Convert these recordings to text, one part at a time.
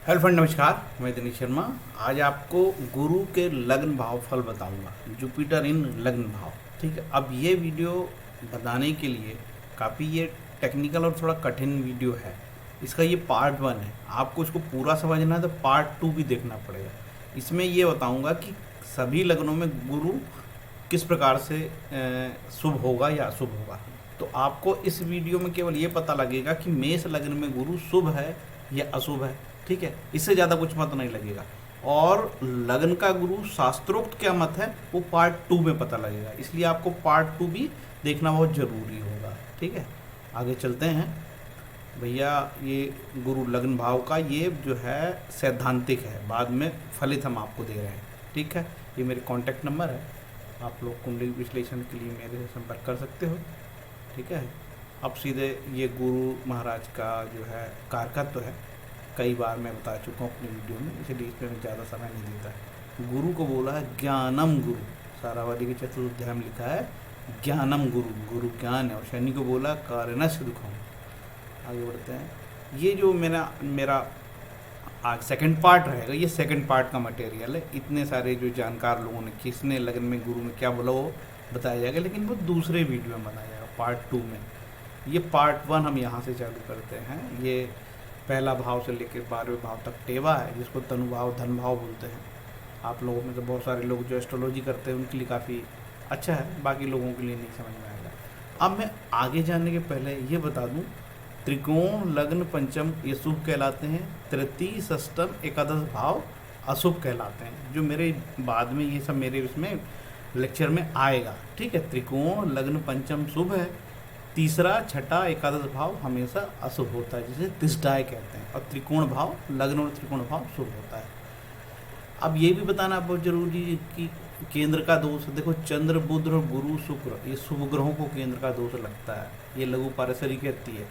Hello friend, नमस्कार। मैं दिनेश शर्मा। आज आपको गुरु के लग्न भाव फल बताऊंगा। जुपिटर इन लग्न भाव। ठीक है, अब ये वीडियो बताने के लिए काफ़ी ये टेक्निकल और थोड़ा कठिन वीडियो है। इसका ये पार्ट 1 है। आपको इसको पूरा समझना है तो पार्ट 2 भी देखना पड़ेगा। इसमें ये बताऊंगा कि सभी लग्नों में गुरु किस प्रकार से शुभ होगा या अशुभ होगा। तो आपको इस वीडियो में केवल ये पता लगेगा कि मेष लग्न में गुरु शुभ है या अशुभ है। ठीक है, इससे ज़्यादा कुछ मत नहीं लगेगा। और लग्न का गुरु शास्त्रोक्त क्या मत है वो पार्ट 2 में पता लगेगा। इसलिए आपको पार्ट 2 भी देखना बहुत ज़रूरी होगा। ठीक है, आगे चलते हैं भैया। ये गुरु लग्न भाव का ये जो है सैद्धांतिक है, बाद में फलित हम आपको दे रहे हैं। ठीक है, ये मेरे कॉन्टैक्ट नंबर है, आप लोग कुंडली विश्लेषण के लिए मेरे से संपर्क कर सकते हो। ठीक है, अब सीधे ये गुरु महाराज का जो है कारकत्व है, कई बार मैं बता चुका हूँ अपनी वीडियो में, इसलिए इसमें मैं ज़्यादा समय नहीं देता है। गुरु को बोला है ज्ञानम गुरु, सारावली के चतुर्ध्याय में लिखा है ज्ञानम गुरु, गुरु ज्ञान है। और शनि को बोला कारणस्य दुखम। आगे बढ़ते हैं। ये जो मेरा आज सेकंड पार्ट रहेगा, ये सेकंड पार्ट का मटेरियल है। इतने सारे जो जानकार लोगों ने किसने लगन में गुरु में क्या बोला वो बताया जाएगा, लेकिन वो दूसरे वीडियो में बताया जाएगा पार्ट 2 में। ये पार्ट 1 हम यहाँ से चालू करते हैं। ये पहला भाव से लेकर 12वें भाव तक टेवा है, जिसको तनुभाव धन भाव बोलते हैं। आप लोगों में तो बहुत सारे लोग जो एस्ट्रोलॉजी करते हैं उनके लिए काफ़ी अच्छा है, बाकी लोगों के लिए नहीं समझ में आएगा। अब मैं आगे जाने के पहले ये बता दूं, त्रिकोण लग्न पंचम ये शुभ कहलाते हैं, तृतीय षष्टम एकादश भाव अशुभ कहलाते हैं। जो मेरे बाद में ये सब मेरे उसमें लेक्चर में आएगा। ठीक है, त्रिकोण लग्न पंचम शुभ है, तीसरा छठा एकादश भाव हमेशा अशुभ होता है, जिसे तिष्ठाय कहते हैं। और त्रिकोण भाव लग्न और त्रिकोण भाव शुभ होता है। अब ये भी बताना बहुत जरूरी है कि केंद्र का दोष, देखो चंद्र बुध और गुरु शुक्र ये शुभ ग्रहों को केंद्र का दोष लगता है। ये लघु पारसरी कहती है।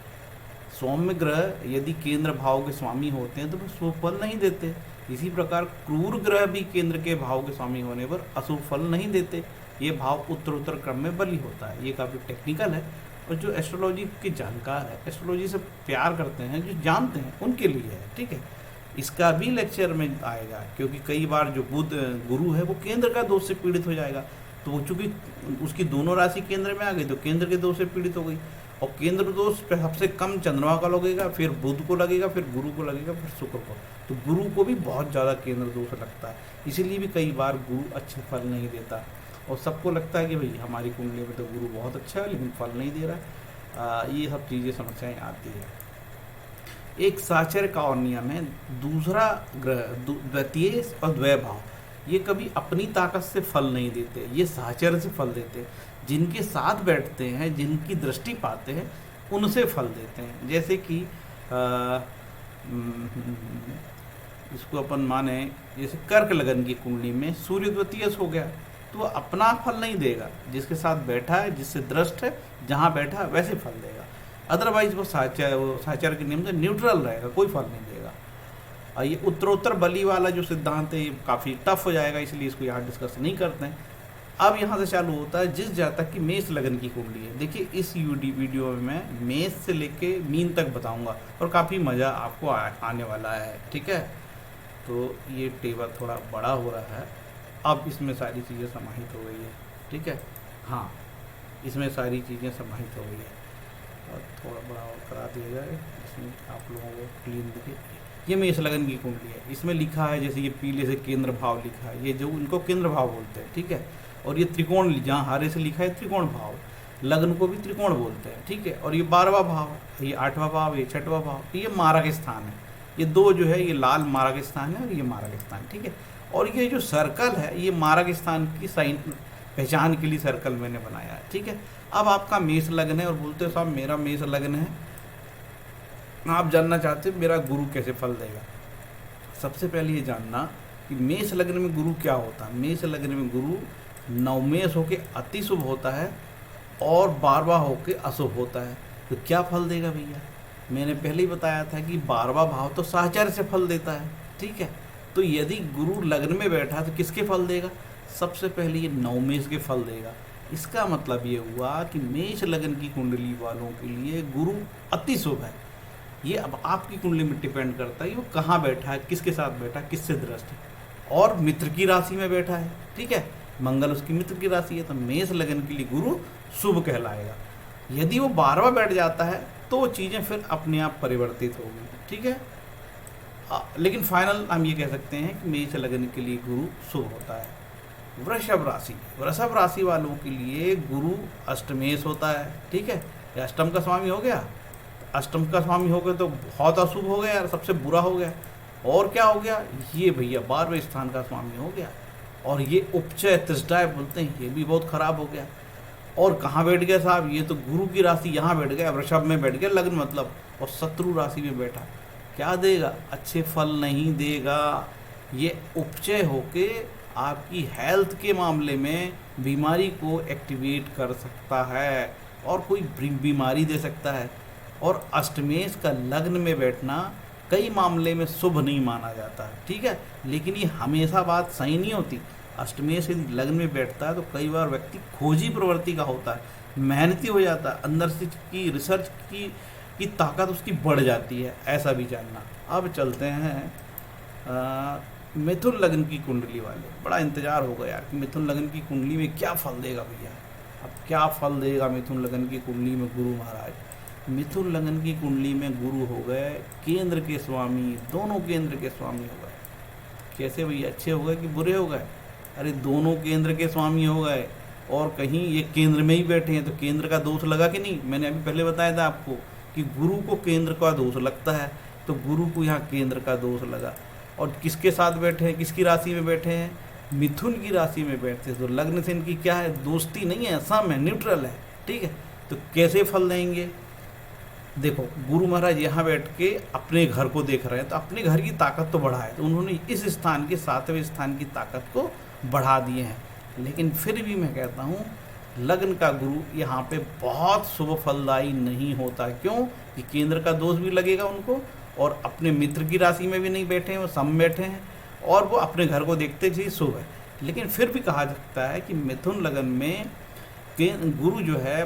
सौम्य ग्रह यदि केंद्र भाव के स्वामी होते हैं तो वो शुभ फल नहीं देते। इसी प्रकार क्रूर ग्रह भी केंद्र के भाव के स्वामी होने पर अशुभ फल नहीं देते। ये भाव उत्तर क्रम में बली होता है। ये काफ़ी टेक्निकल है, और जो एस्ट्रोलॉजी के जानकार है, एस्ट्रोलॉजी से प्यार करते हैं, जो जानते हैं, उनके लिए है। ठीक है, इसका भी लेक्चर में आएगा, क्योंकि कई बार जो बुध गुरु है वो केंद्र का दोष से पीड़ित हो जाएगा। तो वो चूंकि उसकी दोनों राशि केंद्र में आ गई तो केंद्र के दोष से पीड़ित हो गई। और केंद्र दोष पे सबसे कम चंद्रमा का लगेगा, फिर बुध को लगेगा, फिर गुरु को लगेगा, फिर शुक्र को। तो गुरु को भी बहुत ज़्यादा केंद्र दोष लगता है। इसीलिए भी कई बार गुरु अच्छे फल नहीं देता। और सबको लगता है कि भाई हमारी कुंडली में तो गुरु बहुत अच्छा है लेकिन फल नहीं दे रहा है। ये सब चीज़ें समस्याएं आती है। एक साचर्य का और नियम है, दूसरा ग्रह द्वितीय और द्वय भाव ये कभी अपनी ताकत से फल नहीं देते, ये साचर्य से फल देते हैं। जिनके साथ बैठते हैं, जिनकी दृष्टि पाते हैं, उनसे फल देते हैं। जैसे कि इसको अपन माने, जैसे कर्क लगन की कुंडली में सूर्य द्वितीय हो गया तो वह अपना फल नहीं देगा, जिसके साथ बैठा है, जिससे दृष्ट है, जहाँ बैठा है वैसे फल देगा। अदरवाइज वो साचार के नियम से न्यूट्रल रहेगा, कोई फल नहीं देगा। और ये उत्तरोत्तर बली वाला जो सिद्धांत है ये काफ़ी टफ हो जाएगा, इसलिए इसको यहाँ डिस्कस नहीं करते हैं। अब यहाँ से चालू होता है जिस जातक की मेष लगन की कुंडली है। देखिए इस वीडियो में मैं मेष से लेके मीन तक बताऊँगा और काफ़ी मज़ा आपको आने वाला है। ठीक है, तो ये टेबल थोड़ा बड़ा हो रहा है, अब इसमें सारी चीज़ें समाहित हो गई है। ठीक है, हाँ इसमें सारी चीज़ें समाहित हो गई है। और थोड़ा बड़ा और करा दिया जाए जिसमें आप लोगों को क्लीन दिखे। ये मेष लगन की कुंडली है, इसमें लिखा है जैसे ये पीले से केंद्र भाव लिखा है, ये जो उनको केंद्र भाव बोलते हैं। ठीक है, और ये त्रिकोण जहाँ हरे से लिखा है त्रिकोण भाव, लग्न को भी त्रिकोण बोलते हैं। ठीक है, और ये 12वां भाव, ये 8वां भाव, ये 6वां भाव, ये मारक स्थान है। ये दो जो है ये लाल मारक स्थान है और ये मारक स्थान। ठीक है, और ये जो सर्कल है ये मारक स्थान की साइन पहचान के लिए सर्कल मैंने बनाया है। ठीक है, अब आपका मेष लग्न है और बोलते हो साहब मेरा मेष लग्न है, आप जानना चाहते हो मेरा गुरु कैसे फल देगा। सबसे पहले ये जानना कि मेष लग्न में गुरु क्या होता है। मेष लग्न में गुरु नवमेष होके अति शुभ होता है और 12वां होके अशुभ होता है। तो क्या फल देगा भैया, मैंने पहले ही बताया था कि 12वां भाव तो साहचर्य से फल देता है। ठीक है, तो यदि गुरु लग्न में बैठा तो किसके फल देगा, सबसे पहले ये नवमेष के फल देगा। इसका मतलब ये हुआ कि मेष लग्न की कुंडली वालों के लिए गुरु अति शुभ है। ये अब आपकी कुंडली में डिपेंड करता है कि वो कहाँ बैठा है, किसके साथ बैठा है, किससे दृष्ट है, और मित्र की राशि में बैठा है। ठीक है, मंगल उसकी मित्र की राशि है, तो मेष लगन के लिए गुरु शुभ कहलाएगा। यदि वो 12वां बैठ जाता है तो वो चीज़ें फिर अपने आप परिवर्तित होगी। ठीक है, लेकिन फाइनल हम ये कह सकते हैं कि मेष लगन के लिए गुरु शुभ होता है। वृषभ राशि वालों के लिए गुरु अष्टमेश होता है। ठीक है, ये अष्टम का स्वामी हो गया, अष्टम का स्वामी हो गया तो बहुत अशुभ हो गया यार, सबसे बुरा हो गया। और क्या हो गया, ये भैया 12वें स्थान का स्वामी हो गया, और ये उपचय त्रिष्ठाय बोलते हैं, ये भी बहुत खराब हो गया। और कहाँ बैठ गया साहब, ये तो गुरु की राशि यहाँ बैठ गया, वृषभ में बैठ गया लग्न मतलब, और शत्रु राशि में बैठा, क्या देगा, अच्छे फल नहीं देगा। ये उपचय होके आपकी हेल्थ के मामले में बीमारी को एक्टिवेट कर सकता है और कोई बीमारी दे सकता है। और अष्टमेश का लग्न में बैठना कई मामले में शुभ नहीं माना जाता है। ठीक है, लेकिन ये हमेशा बात सही नहीं होती। अष्टमेश यदि लग्न में बैठता है तो कई बार व्यक्ति खोजी प्रवृत्ति का होता है, मेहनती हो जाता है, अंदर से की रिसर्च की ताकत उसकी बढ़ जाती है, ऐसा भी जानना। अब चलते हैं मिथुन लग्न की कुंडली वाले। बड़ा इंतजार हो गया यार कि मिथुन लग्न की कुंडली में क्या फल देगा भैया, अब क्या फल देगा मिथुन लग्न की कुंडली में गुरु महाराज। मिथुन लग्न की कुंडली में गुरु हो गए केंद्र के स्वामी, दोनों केंद्र के स्वामी हो गए। कैसे भैया, अच्छे हो गए कि बुरे हो गए? अरे दोनों केंद्र के स्वामी हो गए, और कहीं ये केंद्र में ही बैठे हैं तो केंद्र का दोष लगा कि नहीं। मैंने अभी पहले बताया था आपको कि गुरु को केंद्र का दोष लगता है, तो गुरु को यहाँ केंद्र का दोष लगा। और किसके साथ बैठे हैं, किसकी राशि में बैठे हैं, मिथुन की राशि में बैठते हैं, तो लग्न से इनकी क्या है, दोस्ती नहीं है, सम है, न्यूट्रल है। ठीक है, तो कैसे फल देंगे, देखो गुरु महाराज यहाँ बैठ के अपने घर को देख रहे हैं, तो अपने घर की ताकत तो बढ़ाए, तो उन्होंने इस स्थान के 7वें स्थान की ताकत को बढ़ा दिए हैं। लेकिन फिर भी मैं कहता हूँ लग्न का गुरु यहाँ पे बहुत शुभ फलदायी नहीं होता। क्यों कि केंद्र का दोष भी लगेगा उनको, और अपने मित्र की राशि में भी नहीं बैठे हैं, वो सम बैठे हैं, और वो अपने घर को देखते ही शुभ है। लेकिन फिर भी कहा जाता है कि मिथुन लगन में गुरु जो है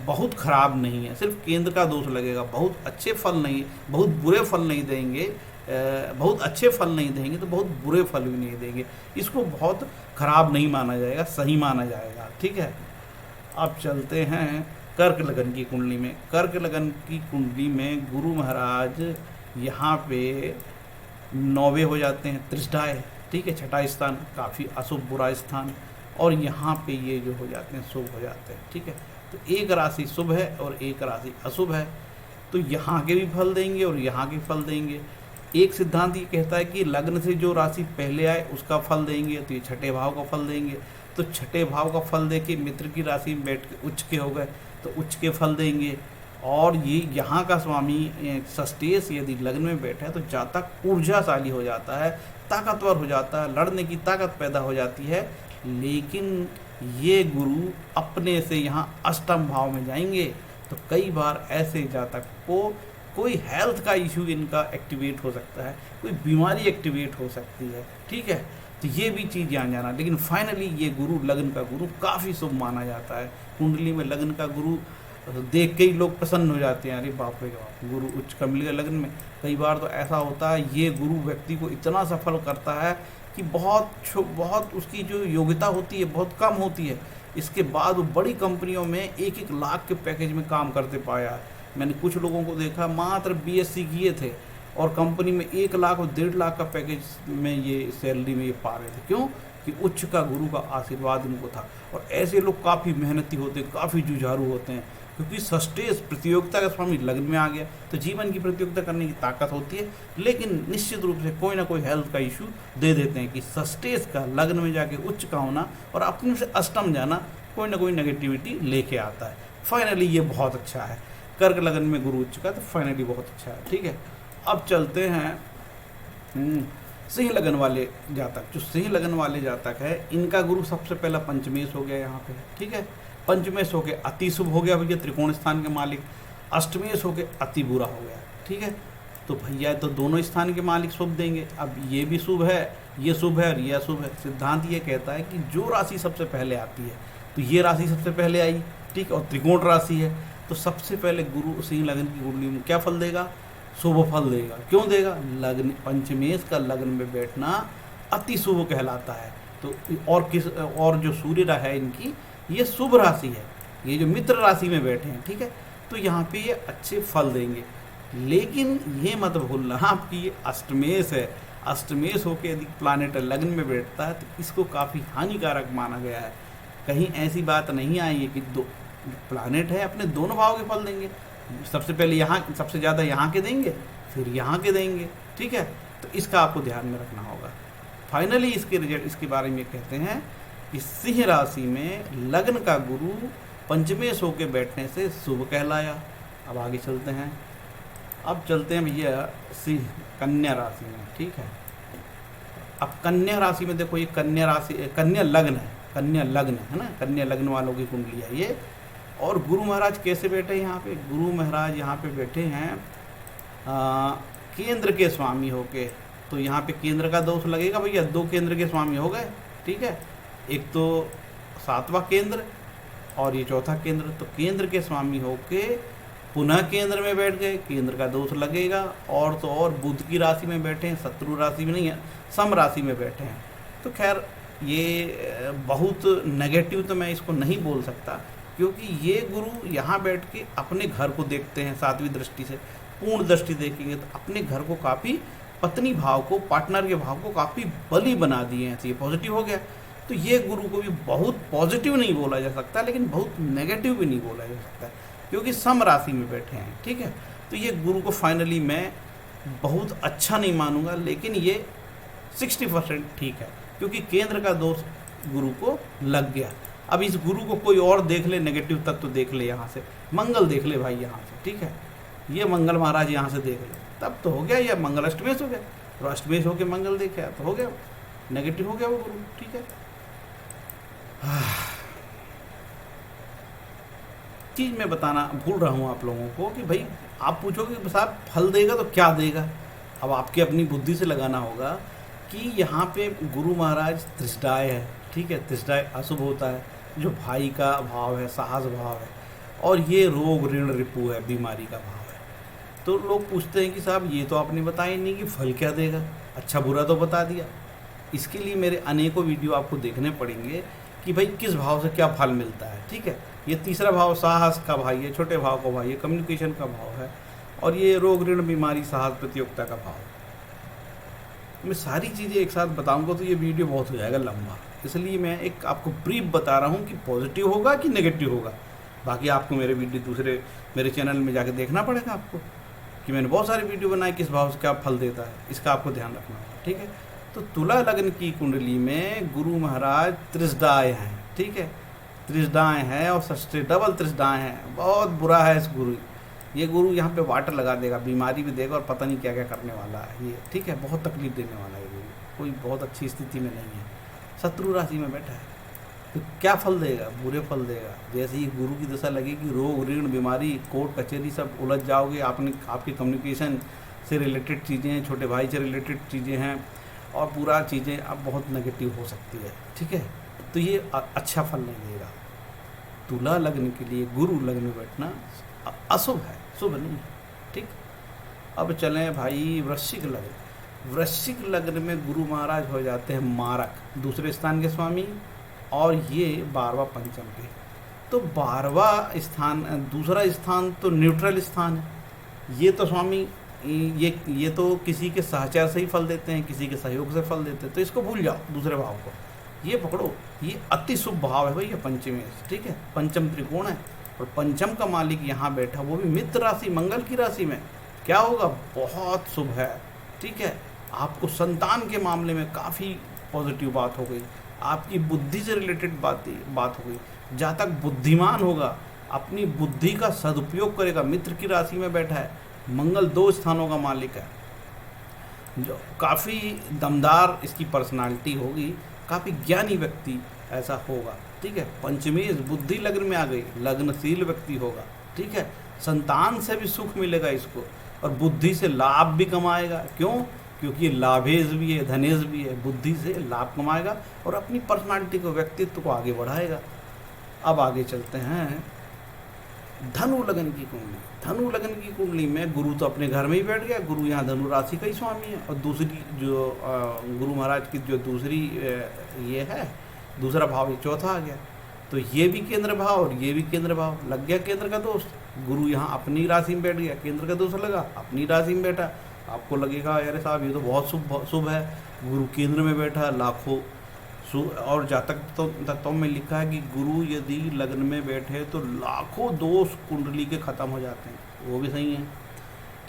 बहुत खराब नहीं है, सिर्फ केंद्र का दोष लगेगा, बहुत अच्छे फल नहीं, बहुत बुरे फल नहीं देंगे, बहुत अच्छे फल नहीं देंगे तो बहुत बुरे फल भी नहीं देंगे। इसको बहुत खराब नहीं माना जाएगा, सही माना जाएगा। ठीक है, अब चलते हैं कर्क लगन की कुंडली में। कर्क लगन की कुंडली में गुरु महाराज यहाँ पे 9वें हो जाते हैं, त्रिष्ठाय। ठीक है, 6ठा स्थान काफ़ी अशुभ बुरा स्थान, और यहाँ पे ये जो हो जाते हैं शुभ हो जाते हैं। ठीक है, तो एक राशि शुभ है और एक राशि अशुभ है, तो यहाँ के भी फल देंगे और यहाँ के फल देंगे। एक सिद्धांत ये कहता है कि लग्न से जो राशि पहले आए उसका फल देंगे, तो ये 6ठे भाव का फल देंगे। तो 6ठे भाव का फल दे के मित्र की राशि में बैठ के उच्च के हो गए तो उच्च के फल देंगे। और ये यहाँ का स्वामी षष्ठेश यदि लग्न में बैठा है तो जातक ऊर्जाशाली हो जाता है, ताकतवर हो जाता है, लड़ने की ताकत पैदा हो जाती है। लेकिन ये गुरु अपने से यहाँ अष्टम भाव में जाएंगे तो कई बार ऐसे जातक को कोई हेल्थ का इशू इनका एक्टिवेट हो सकता है, कोई बीमारी एक्टिवेट हो सकती है। ठीक है, तो ये भी चीज़ ध्यान जाना। लेकिन फाइनली ये गुरु लग्न का गुरु काफ़ी शुभ माना जाता है। कुंडली में लग्न का गुरु देख के ही लोग प्रसन्न हो जाते हैं, अरे बाप रे बाप गुरु उच्च का मिल गया लग्न में। कई बार तो ऐसा होता है ये गुरु व्यक्ति को इतना सफल करता है कि बहुत उसकी जो योग्यता होती है बहुत कम होती है, इसके बाद वो बड़ी कंपनियों में 1-1 लाख के पैकेज में काम करते पाया है। मैंने कुछ लोगों को देखा मात्र बीएससी किए थे और कंपनी में 1 लाख और 1.5 लाख का पैकेज में ये सैलरी में ये पा रहे थे। क्यों कि उच्च का गुरु का आशीर्वाद उनको था। और ऐसे लोग काफ़ी मेहनती होते हैं, काफ़ी जुझारू होते हैं, क्योंकि षष्ठेश प्रतियोगिता का स्वामी लग्न में आ गया तो जीवन की प्रतियोगिता करने की ताकत होती है। लेकिन निश्चित रूप से कोई ना कोई हेल्थ का इशू दे देते हैं कि षष्ठेश का लग्न में जाके उच्च का होना और अपने से अष्टम जाना कोई ना कोई नेगेटिविटी लेके आता है। फाइनली ये बहुत अच्छा है, कर्क लगन में गुरु उच्च का, तो फाइनली बहुत अच्छा है। ठीक है, अब चलते हैं सिंह लगन वाले जातक। जो सिंह लगन वाले जातक है इनका गुरु सबसे पहला पंचमेश हो गया यहाँ पे। ठीक है, पंचमेश होके अति शुभ हो गया भैया, त्रिकोण स्थान के मालिक। अष्टमेश होके अति बुरा हो गया। ठीक है, तो भैया तो दोनों स्थान के मालिक शुभ देंगे। अब ये भी शुभ है, ये शुभ है और ये अशुभ है। सिद्धांत ये कहता है कि जो राशि सबसे पहले आती है, तो ये राशि सबसे पहले आई, ठीक, और त्रिकोण राशि है, तो सबसे पहले गुरु सिंह लगन की कुंडली में क्या फल देगा, शुभ फल देगा। क्यों देगा? लग्न, पंचमेश का लग्न में बैठना अति शुभ कहलाता है। तो और जो सूर्य है इनकी ये शुभ राशि है, ये जो मित्र राशि में बैठे हैं, ठीक है, तो यहाँ पे ये अच्छे फल देंगे। लेकिन ये मत भूलना आपकी ये अष्टमेश है, अष्टमेश होकर यदि प्लानेट लग्न में बैठता है तो इसको काफ़ी हानिकारक माना गया है। कहीं ऐसी बात नहीं आई है कि दो प्लानेट है अपने दोनों भाव के फल देंगे, सबसे पहले यहाँ, सबसे ज़्यादा यहाँ के देंगे, फिर यहाँ के देंगे, ठीक है। तो इसका आपको ध्यान में रखना होगा। फाइनली इसके रिजल्ट, इसके बारे में कहते हैं कि सिंह राशि में लग्न का गुरु पंचमेश होकर बैठने से शुभ कहलाया। अब आगे चलते हैं, अब चलते हैं भैया सिंह कन्या राशि में, ठीक है। अब कन्या राशि में देखो, ये कन्या राशि, कन्या लग्न है, कन्या लग्न है ना, कन्या लग्न वालों की कुंडली है ये। और गुरु महाराज कैसे बैठे हैं यहाँ पे? गुरु महाराज यहाँ पे बैठे हैं केंद्र के स्वामी होके। तो यहाँ पे केंद्र का दोष लगेगा भैया, दो केंद्र के स्वामी हो गए, ठीक है। एक तो 7वां केंद्र और ये 4था केंद्र, तो केंद्र के स्वामी होके पुनः केंद्र में बैठ गए, केंद्र का दोष लगेगा। और तो और बुध की राशि में बैठे हैं, शत्रु राशि में नहीं है, सम राशि में बैठे हैं। तो खैर ये बहुत नेगेटिव तो मैं इसको नहीं बोल सकता, क्योंकि ये गुरु यहाँ बैठ के अपने घर को देखते हैं 7वीं दृष्टि से, पूर्ण दृष्टि देखेंगे तो अपने घर को काफ़ी, पत्नी भाव को, पार्टनर के भाव को काफ़ी बली बना दिए हैं। तो ये पॉजिटिव हो गया। तो ये गुरु को भी बहुत पॉजिटिव नहीं बोला जा सकता, लेकिन बहुत नेगेटिव भी नहीं बोला जा सकता, क्योंकि सम राशि में बैठे हैं, ठीक है। तो ये गुरु को फाइनली मैं बहुत अच्छा नहीं मानूंगा, लेकिन ये 60% ठीक है, क्योंकि केंद्र का दोष गुरु को लग गया। अब इस गुरु को कोई और देख ले, नेगेटिव तत्व देख ले, यहाँ से मंगल देख ले भाई, यहाँ से, ठीक है। ये मंगल महाराज यहाँ से देख ले, तब तो हो गया, या मंगल अष्टमेश हो गया, और अष्टमेश होके मंगल देखा तो हो गया, नेगेटिव हो गया वो गुरु, ठीक है। चीज़ मैं बताना भूल रहा हूँ आप लोगों को कि भाई आप पूछोगे कि साहब फल देगा तो क्या देगा। अब आपके अपनी बुद्धि से लगाना होगा कि यहाँ पे गुरु महाराज त्रिष्टाय है, ठीक है। त्रिष्टाय अशुभ होता है, जो भाई का भाव है, साहस भाव है, और ये रोग ऋण रिपु है, बीमारी का भाव है। तो लोग पूछते हैं कि साहब ये तो आपने बताया नहीं कि फल क्या देगा, अच्छा बुरा तो बता दिया। इसके लिए मेरे अनेकों वीडियो आपको देखने पड़ेंगे कि भाई किस भाव से क्या फल मिलता है, ठीक है। ये तीसरा भाव साहस का भाई है, छोटे भाव का भाई है, कम्युनिकेशन का भाव है, और ये रोग ऋण बीमारी साहस प्रतियोगिता का भाव है। मैं सारी चीज़ें एक साथ बताऊंगा तो ये वीडियो बहुत हो जाएगा लंबा, इसलिए मैं एक आपको ब्रीफ बता रहा हूँ कि पॉजिटिव होगा कि नेगेटिव होगा। बाकी आपको मेरे वीडियो दूसरे मेरे चैनल में जाके देखना पड़ेगा आपको, कि मैंने बहुत सारे वीडियो बनाए किस भाव से क्या फल देता है, इसका आपको ध्यान रखना होगा, ठीक है। तो तुला लग्न की कुंडली में गुरु महाराज त्रिशदाय हैं, ठीक है, त्रिशदाय हैं और षष्ठी डबल त्रिशदाय हैं। बहुत बुरा है इस गुरु, ये गुरु यहाँ पे वाटर लगा देगा, बीमारी भी देगा और पता नहीं क्या क्या करने वाला है ये, ठीक है। बहुत तकलीफ देने वाला है ये गुरु, कोई बहुत अच्छी स्थिति में नहीं है, शत्रु राशि में बैठा है। तो क्या फल देगा? बुरे फल देगा। जैसे ही गुरु की दशा लगेगी, रोग ऋण बीमारी कोर्ट कचहरी सब उलझ जाओगे। आपकी कम्युनिकेशन से रिलेटेड चीज़ें हैं, छोटे भाई से रिलेटेड चीज़ें हैं, और पूरा चीज़ें अब बहुत नेगेटिव हो सकती है, ठीक है। तो ये अच्छा फल नहीं देगा। तुला लग्न के लिए गुरु लग्न में बैठना अशुभ है, शुभ नहीं है, ठीक। अब चलें भाई वृश्चिक लग्न। वृश्चिक लग्न में गुरु महाराज हो जाते हैं मारक, दूसरे स्थान के स्वामी, और ये 12वां पंचम के। तो 12वां स्थान, दूसरा स्थान तो न्यूट्रल स्थान है। ये तो स्वामी ये तो किसी के सहचार से ही फल देते हैं, किसी के सहयोग से फल देते हैं, तो इसको भूल जाओ दूसरे भाव को, ये पकड़ो। ये अति शुभ भाव है भैया पंचमेश, ठीक है, पंचम त्रिकोण है, और पंचम का मालिक यहाँ बैठा, वो भी मित्र राशि मंगल की राशि में। क्या होगा? बहुत शुभ है, ठीक है। आपको संतान के मामले में काफ़ी पॉजिटिव बात हो गई, आपकी बुद्धि से रिलेटेड बात हो गई। जातक बुद्धिमान होगा, अपनी बुद्धि का सदुपयोग करेगा। मित्र की राशि में बैठा है, मंगल 2 स्थानों का मालिक है, जो काफ़ी दमदार इसकी पर्सनालिटी होगी, काफ़ी ज्ञानी व्यक्ति ऐसा होगा, ठीक है। पंचमेश बुद्धि लग्न में आ गई, लग्नशील व्यक्ति होगा, ठीक है। संतान से भी सुख मिलेगा इसको, और बुद्धि से लाभ भी कमाएगा। क्यों? क्योंकि ये लाभेश भी है, धनेश भी है। बुद्धि से लाभ कमाएगा और अपनी पर्सनालिटी को, व्यक्तित्व को आगे बढ़ाएगा। अब आगे चलते हैं धनु लगन की कुंडली, धनु लगन की कुंडली में गुरु तो अपने घर में ही बैठ गया, गुरु यहाँ धनु राशि का ही स्वामी है। और दूसरी जो गुरु महाराज की जो दूसरी ये है, दूसरा भाव, ये चौथा आ गया, तो ये भी केंद्र भाव और ये भी केंद्र भाव, लग गया केंद्र का दोष। गुरु यहाँ अपनी राशि में बैठ गया, केंद्र का दोष लगा, अपनी राशि में बैठा। आपको लगेगा अरे साहब ये तो बहुत शुभ है, गुरु केंद्र में बैठा, लाखों और जातक तत्वों में लिखा है कि गुरु यदि लग्न में बैठे तो लाखों दोष कुंडली के खत्म हो जाते हैं, वो भी सही है।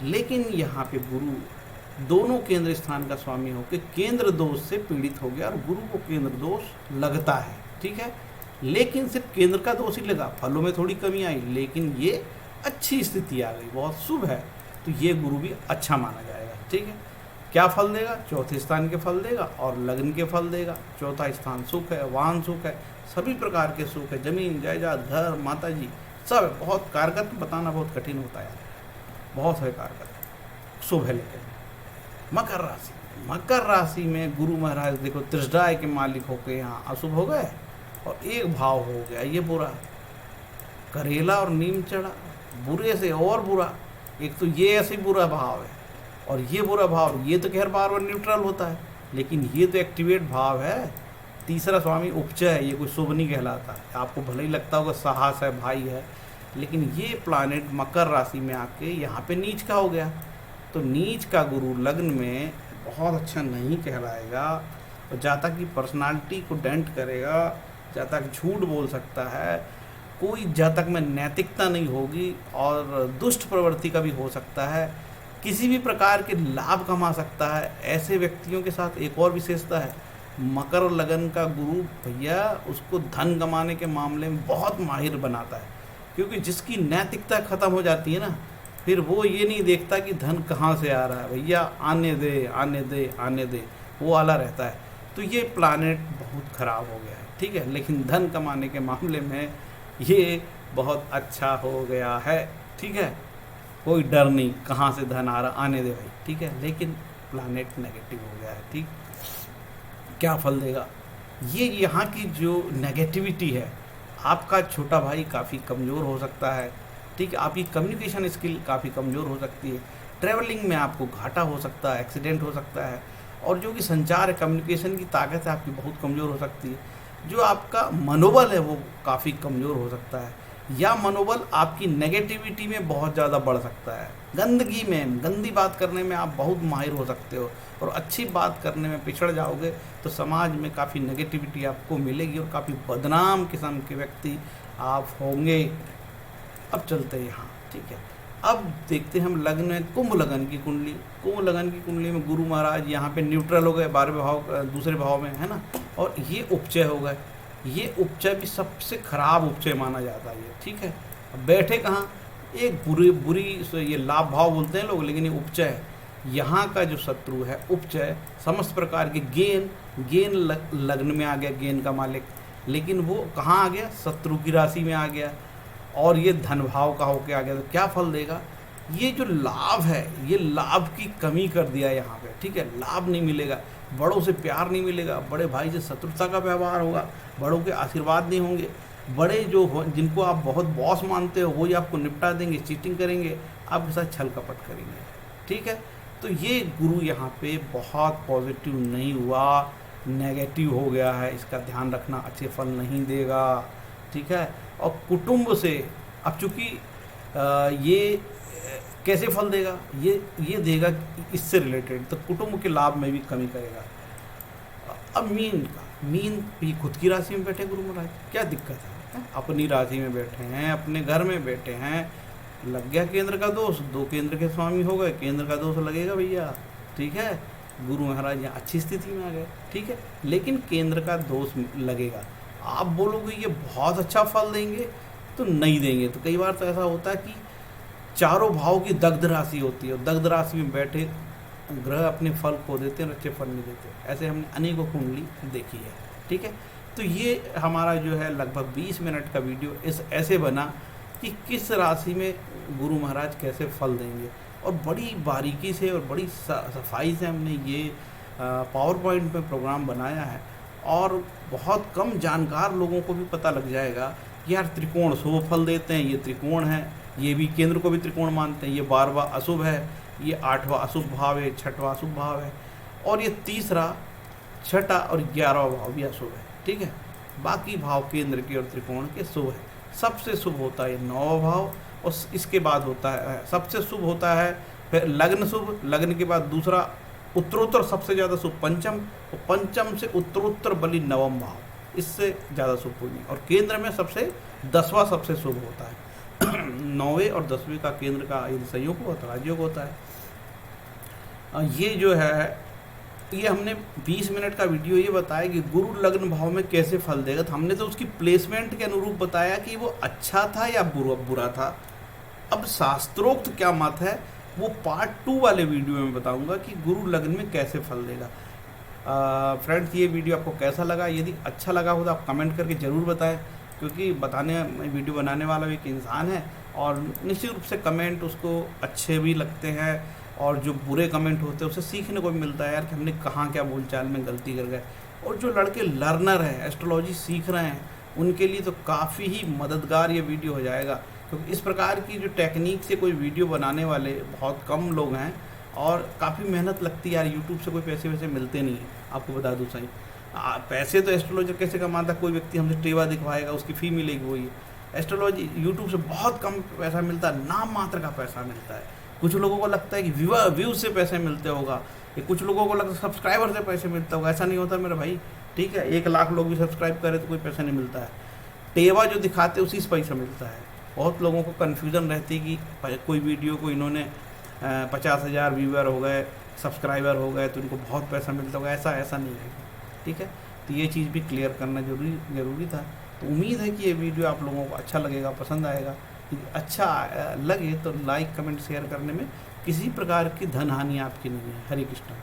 लेकिन यहाँ पे गुरु दोनों केंद्र स्थान का स्वामी होकर केंद्र दोष से पीड़ित हो गया और गुरु को केंद्र दोष लगता है, ठीक है। लेकिन सिर्फ केंद्र का दोष ही लगा, फलों में थोड़ी कमी आई, लेकिन ये अच्छी स्थिति आ गई, बहुत शुभ है, तो ये गुरु भी अच्छा माना जाएगा, ठीक है। क्या फल देगा? चौथे स्थान के फल देगा और लग्न के फल देगा। चौथा स्थान सुख है, वाहन सुख है, सभी प्रकार के सुख है, जमीन जायदाद घर माता जी सब बहुत कारगर, बताना बहुत कठिन होता है, बहुत है कारगर, शुभ है। लेकिन मकर राशि, मकर राशि में गुरु महाराज देखो त्रिजडाय के मालिक होकर यहाँ अशुभ हो गए और एक भाव हो गया ये बुरा, करेला और नीम चढ़ा, बुरे से और बुरा। एक तो ये ऐसे बुरा भाव है और ये बुरा भाव, ये तो खैर बार बार न्यूट्रल होता है, लेकिन ये तो एक्टिवेट भाव है। तीसरा स्वामी उपचय है, ये कोई शुभ नहीं कहलाता। आपको भले ही लगता होगा साहस है, भाई है, लेकिन ये प्लानेट मकर राशि में आके यहाँ पे नीच का हो गया, तो नीच का गुरु लग्न में बहुत अच्छा नहीं कहलाएगा और जातक की पर्सनालिटी को डेंट करेगा, जातक झूठ बोल सकता है, कोई जातक में नैतिकता नहीं होगी और दुष्ट प्रवृत्ति का भी हो सकता है, किसी भी प्रकार के लाभ कमा सकता है। ऐसे व्यक्तियों के साथ एक और विशेषता है, मकर लगन का गुरु भैया उसको धन कमाने के मामले में बहुत माहिर बनाता है, क्योंकि जिसकी नैतिकता खत्म हो जाती है ना, फिर वो ये नहीं देखता कि धन कहाँ से आ रहा है, भैया आने दे आने दे आने दे, वो आला रहता है। तो ये प्लानेट बहुत ख़राब हो गया है, ठीक है। लेकिन धन कमाने के मामले में ये बहुत अच्छा हो गया है, ठीक है, कोई डर नहीं कहाँ से धन आ रहा, आने दे भाई, ठीक है। लेकिन प्लानेट नेगेटिव हो गया है, ठीक। क्या फल देगा? ये यहाँ की जो नेगेटिविटी है, आपका छोटा भाई काफ़ी कमज़ोर हो सकता है, ठीक है, आपकी कम्युनिकेशन स्किल काफ़ी कमज़ोर हो सकती है, ट्रैवलिंग में आपको घाटा हो सकता है, एक्सीडेंट हो सकता है, और जो कि संचार है, कम्युनिकेशन की ताकत है आपकी बहुत कमज़ोर हो सकती है। जो आपका मनोबल है वो काफ़ी कमज़ोर हो सकता है, या मनोबल आपकी नेगेटिविटी में बहुत ज़्यादा बढ़ सकता है। गंदगी में, गंदी बात करने में आप बहुत माहिर हो सकते हो और अच्छी बात करने में पिछड़ जाओगे तो समाज में काफ़ी नेगेटिविटी आपको मिलेगी और काफ़ी बदनाम किस्म के व्यक्ति आप होंगे। अब चलते हैं यहाँ, ठीक है। अब देखते हैं हम लग्न में कुंभ लगन की कुंडली। कुंभ लगन की कुंडली में गुरु महाराज यहाँ पे न्यूट्रल हो गए, 12वें भाव दूसरे भाव में, है ना, और ये उपचय हो गए। ये उपचय भी सबसे खराब उपचय माना जाता है ये, ठीक है। अब बैठे कहाँ, एक बुरी ये लाभ भाव बोलते हैं लोग, लेकिन ये उपचय है। यहाँ का जो शत्रु है उपचय, समस्त प्रकार के गेन लग्न में आ गया, गेन का मालिक, लेकिन वो कहाँ आ गया, शत्रु की राशि में आ गया और ये धन भाव का होके आ गया। तो क्या फल देगा? ये जो लाभ है, ये लाभ की कमी कर दिया यहाँ पे, ठीक है। लाभ नहीं मिलेगा, बड़ों से प्यार नहीं मिलेगा, बड़े भाई से शत्रुता का व्यवहार होगा, बड़ों के आशीर्वाद नहीं होंगे, बड़े जो जिनको आप बहुत बॉस मानते हो वही आपको निपटा देंगे, चीटिंग करेंगे, आपके साथ छल कपट करेंगे, ठीक है। तो ये गुरु यहाँ पे बहुत पॉजिटिव नहीं हुआ, नेगेटिव हो गया है, इसका ध्यान रखना, अच्छे फल नहीं देगा, ठीक है। और कुटुंब से, अब चूँकि ये कैसे फल देगा, ये देगा इससे रिलेटेड, तो कुटुंब के लाभ में भी कमी करेगा। अब मीन भी खुद की राशि में बैठे गुरु महाराज, क्या दिक्कत है? अपनी राशि में बैठे हैं, अपने घर में बैठे हैं, लग गया केंद्र का दोष, 2 केंद्र के स्वामी हो गए, केंद्र का दोष लगेगा भैया, ठीक है। गुरु महाराज यहाँ अच्छी स्थिति में आ गए, ठीक है, लेकिन केंद्र का दोष लगेगा। आप बोलोगे ये बहुत अच्छा फल देंगे, तो नहीं देंगे। तो कई बार तो ऐसा होता है कि चारों भाव की दग्ध राशि होती है और दग्ध राशि में बैठे ग्रह अपने फल खो देते हैं और अच्छे फल नहीं देते। ऐसे हमने अनेकों कुंडली देखी है, ठीक है। तो ये हमारा जो है लगभग 20 मिनट का वीडियो ऐसे बना कि किस राशि में गुरु महाराज कैसे फल देंगे, और बड़ी बारीकी से और बड़ी सफाई से हमने ये पावर पॉइंट में प्रोग्राम बनाया है, और बहुत कम जानकार लोगों को भी पता लग जाएगा यार त्रिकोण शुभ फल देते हैं, ये त्रिकोण है, ये भी केंद्र को भी त्रिकोण मानते हैं, ये 12वां अशुभ है, ये 8वां अशुभ भाव है, 6वां अशुभ भाव है, और ये तीसरा, 6ठा और 11वां भाव भी अशुभ है। ठीक है, बाकी भाव केंद्र के और त्रिकोण के शुभ है। सबसे शुभ होता है 9वां भाव, और इसके बाद होता है सबसे शुभ होता है फिर लग्न शुभ, लग्न के बाद दूसरा उत्तरोत्तर सबसे ज़्यादा शुभ पंचम, और पंचम से उत्तरोत्तर बलि 9वां भाव, इससे ज़्यादा शुभ कोई नहीं। और केंद्र में सबसे 10वां सबसे शुभ होता है। 9वें और 10वें का केंद्र का यदि संयोग होता है, राजयोग होता है। ये जो है, ये हमने 20 मिनट का वीडियो ये बताया कि गुरु लग्न भाव में कैसे फल देगा। तो हमने तो उसकी प्लेसमेंट के अनुरूप बताया कि वो अच्छा था या बुरा था। अब शास्त्रोक्त क्या मत है वो पार्ट 2 वाले वीडियो में बताऊंगा कि गुरु लग्न में कैसे फल देगा। फ्रेंड्स, ये वीडियो आपको कैसा लगा? यदि अच्छा लगा हो तो आप कमेंट करके ज़रूर बताएं, क्योंकि वीडियो बनाने वाला भी एक इंसान है, और निश्चित रूप से कमेंट उसको अच्छे भी लगते हैं, और जो बुरे कमेंट होते हैं उससे सीखने को भी मिलता है यार कि हमने कहाँ क्या बोलचाल में गलती कर गए। और जो लड़के लर्नर हैं, एस्ट्रोलॉजी सीख रहे हैं, उनके लिए तो काफ़ी ही मददगार ये वीडियो हो जाएगा, क्योंकि इस प्रकार की जो टेक्निक से कोई वीडियो बनाने वाले बहुत कम लोग हैं, और काफ़ी मेहनत लगती है यार। यूट्यूब से कोई पैसे वैसे मिलते नहीं हैं, आपको बता दूँ सही। पैसे तो एस्ट्रोलॉजर कैसे कमाता, कोई व्यक्ति हमसे टेवा दिखवाएगा, उसकी फ़ी मिलेगी वही। एस्ट्रोलॉजी यूट्यूब से बहुत कम पैसा मिलता है, नाम मात्र का पैसा मिलता है। कुछ लोगों को लगता है कि व्यूज़ से पैसे मिलते होगा, या कुछ लोगों को लगता है सब्सक्राइबर से पैसे मिलता होगा। ऐसा नहीं होता मेरा भाई, ठीक है। 1 लाख लोग भी सब्सक्राइब करें तो कोई पैसा नहीं मिलता है। टेवा जो दिखाते उसी से पैसा मिलता है। बहुत लोगों को कन्फ्यूज़न रहती है कि कोई वीडियो को इन्होंने 50,000 व्यूअर हो गए, सब्सक्राइबर हो गए तो इनको बहुत पैसा मिलता होगा। ऐसा नहीं है, ठीक है। तो ये चीज़ भी क्लियर करना ज़रूरी था। तो उम्मीद है कि ये वीडियो आप लोगों को अच्छा लगेगा, पसंद आएगा। यदि अच्छा लगे तो लाइक, कमेंट, शेयर करने में किसी प्रकार की धन हानि आपकी नहीं है। हरे कृष्ण।